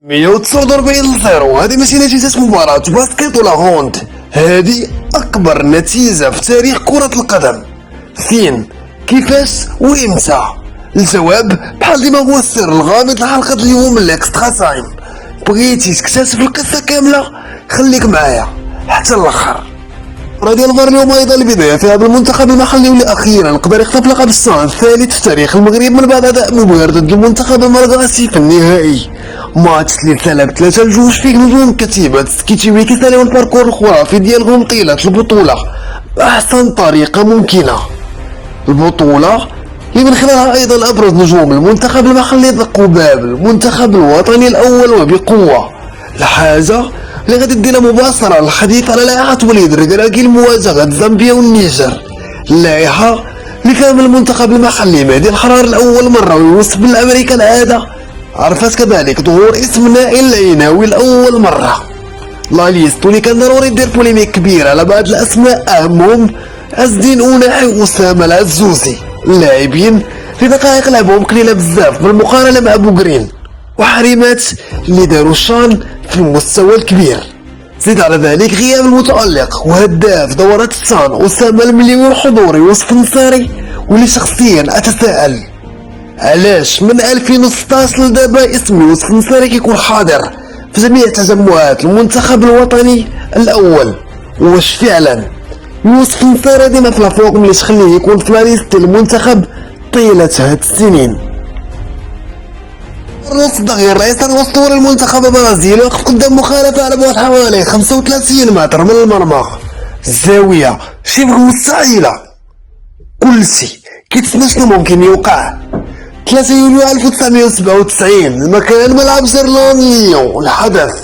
149-0. هذه ماشي نتيجة مباراة باسكيت ولا هوند، هذه أكبر نتيجة في تاريخ كرة القدم. فين؟ كيفاش؟ وإمتى؟ الجواب بحال ديما هو السر الغامض لحلقة اليوم من الإكسترا تايم. بغيتي تكتشف القصة كاملة؟ خليك معايا حتى الآخر. ديال الفار اليوم ايضا البدايه فيها بالمنتخب المحلي واللي اخيرا قدر يخطف لقب الصان الثالث في تاريخ المغرب من بعد اداء مبهر ضد المنتخب المرغاسي في النهائي. ماتش اللي سلب 3-2 فيه نجوم كتيبه سكيتشي كيساليو الباركور الخرافي ديالهم طيله البطوله باحسن طريقه ممكنه. البطوله اللي من خلالها ايضا ابرز نجوم المنتخب المحلي طلقوا باب المنتخب الوطني الاول وبقوه. الحاجه اللي غادي دينا مباشرة الحديث على لائحة وليد الركراكي لمواجهة زامبيا والنيجر، اللائحة اللي كان المنتخب المحلي مهدي الحرار لأول مرة ويوصف بالأمريكا العادة، عرفت كذلك ظهور اسم نائل العيناوي لأول مرة. لا ليست اللي كان ضروري دير بوليميك كبير على بعض الأسماء أهمهم عز الدين أوناحي وأسامة العزوزي، اللاعبين في دقائق لعبهم قليلة بزاف بالمقارنة مع بوغرين وحريمات اللي داروا الشان في المستوى الكبير. زيد على ذلك غياب المتألق وهداف دورات الصان أسامة المليوي الحضوري يوسف النصاري، واللي شخصيا أتساءل علاش من 2016 لدابا اسم يوسف النصاري كيكون حاضر في جميع تجمعات المنتخب الوطني الأول. واش فعلا يوسف النصاري ديما في الفوق اللي تخليه يكون في لاريست المنتخب طيلة هاد السنين؟ كارلوس الصغير الايسر اسطوري المنتخب البرازيلي وقف قدام مخالفة على بعد حوالي 35 متر من المرمى، الزاوية شبه مستحيلة. كلشي كيتسنى شنو ممكن يوقع. 3 يوليو 1997 المكان ملعب زيرلون ليون. الحدث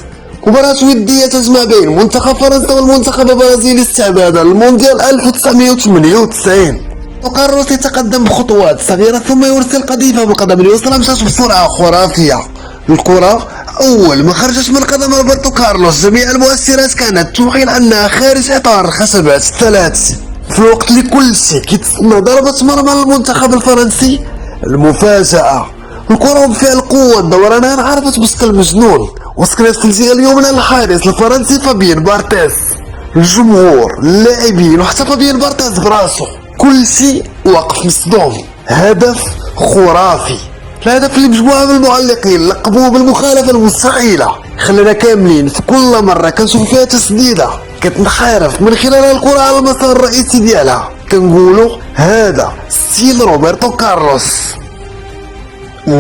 مباراة ودية تجمع بين منتخب فرنسا والمنتخب البرازيلي استعدادا للمونديال 1998. كارلوس يتقدم بخطوات صغيرة ثم يرسل قذيفة بالقدم اليسرى مشات بسرعة خرافية. الكرة أول ما خرجت من قدم روبرتو كارلوس جميع المؤثرات كانت توحي أنها خارج إطار الخشبات الثلاث. في الوقت اللي كلشي كيتسنى ضربة مرمى للمنتخب الفرنسي، المفاجأة الكرة بفعل قوة دورانها عرفت بسط المجنون وسكنت في الجهة اليمنى للحارس الفرنسي فابيان بارتيز. الجمهور اللاعبين وحتى فابيان بارتيز براسو كلشي واقف مصدوم. هدف خرافي، الهدف اللي مجموعة من المعلقين لقبوه بالمخالفة المستحيلة، خلينا كاملين في كل مرة كنشوف فيها تسديدة كتنحرف من خلال الكرة على المسار الرئيسي ديالها كنقولوا هذا ستيل روبرتو كارلوس. 149-0.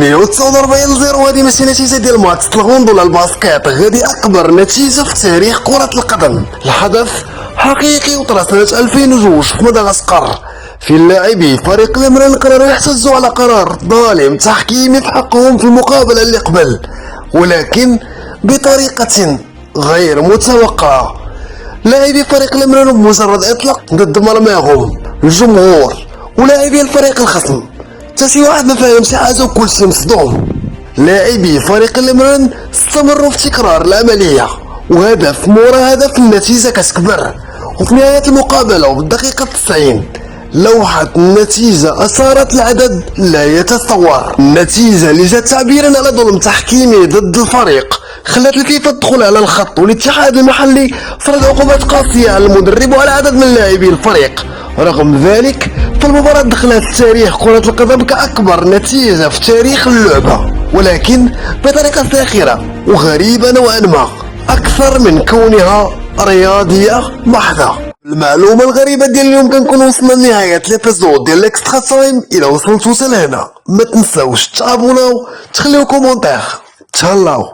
هذه ماشي نتيجة ديال ماتش الهوند ولا الباسكيت، هذه أكبر نتيجة في تاريخ كرة القدم. الحدث حقيقي وطرا سنة 2002 في مدغشقر، في اللاعبي فريق المرن قرروا يحتجوا على قرار ظالم تحكيمي في حقهم في المقابلة اللي قبل، ولكن بطريقة غير متوقعة. لاعبي فريق المرن بمجرد اطلاق ضد مرماهم الجمهور ولاعبي الفريق الخصم حتى شي واحد ما فاهم شي حاجة وكلشي مصدوم. لاعبي فريق المرن استمروا في تكرار العملية وهدف مورا هدف النتيجة كتكبر، وفي نهاية المقابلة وبالدقيقة 90 لوحة النتيجة أثارت العدد لا يتصور. النتيجة اللي جات تعبيرا على ظلم تحكيمي ضد الفريق خلت الفيفا تدخل على الخط، والاتحاد المحلي فرض عقوبات قاسية على المدرب وعلى عدد من لاعبي الفريق. رغم ذلك فالمباراة دخلت في تاريخ كرة القدم كأكبر نتيجة في تاريخ اللعبة، ولكن بطريقة ساخرة وغريبة نوعا ما أكثر من كونها رياضية محضة. المعلومة الغريبة ديال اليوم كنكون وصلنا لنهاية الابيزود ديال الاكسترا تايم. إلا وصلتوا لهنا ما تنساوش تابوناو تخليو كومونتير. تهلاو.